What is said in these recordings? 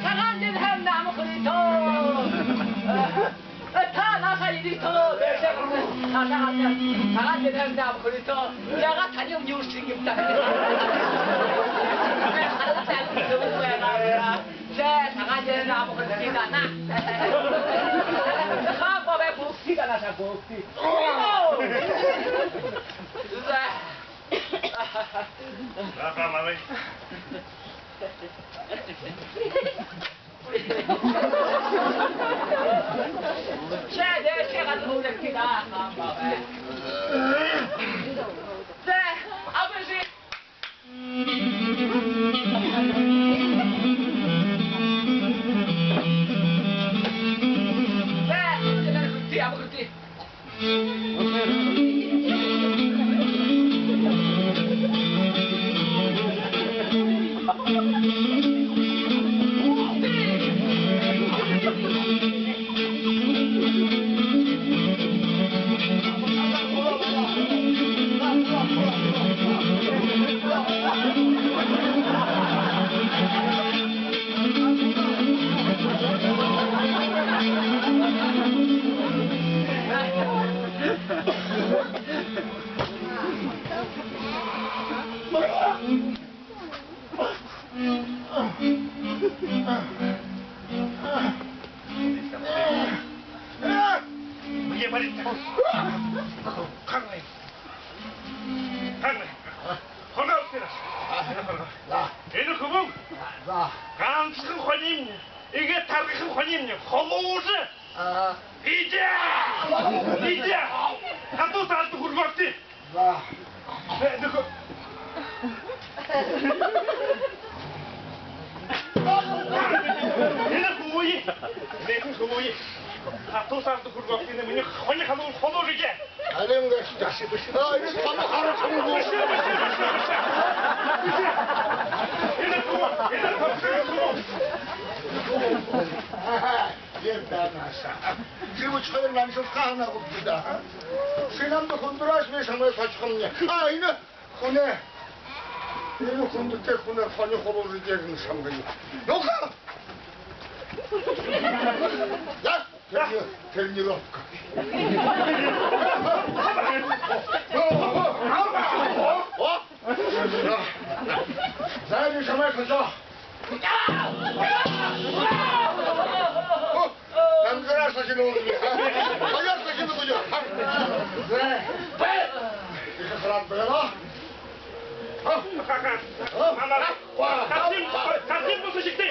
상한진 햄나무 그리토 다 나사 이리토 상한진 햄나무 그리토 내가 다녀온 유식이 없다 하는 짤 너무 거야 상한진 나무 그리토가 나 한법에 복지가 나서 복지 나가 말해. 내 채가 노력기다. 네, 아버지. 네, 아버지, 아버지. 이게 말이다. 강래. 강래. 허가 없대라. 얘는 그분. 강큰 관임. 이게 다른 관임요. 허무스. 이제. 한도 살도 굴고 없지. 네, 너그. 얘는 부모이. 얘는 부모이. 한도 살도 굴고 없기 때문에 허니 가도 허노르게. 아는 것이 자식을 싫어. 이거 밥 가르쳐주고. 얘는 부모. 옛날나사 그리고 처음 남서 가하나고 보다 세남도 혼돌아시면 정말 가축없네. 아 이는 혼에 이는 혼도 때 혼에 혼이 호로를 제는 삼근이 녹아 야 될 일 없고 자 이제 정말 가자. 남자라 사시는 거야. 여자 사시는 거죠. 그래. 이거 사람 빼라. 같이 무슨 식대?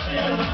Yeah.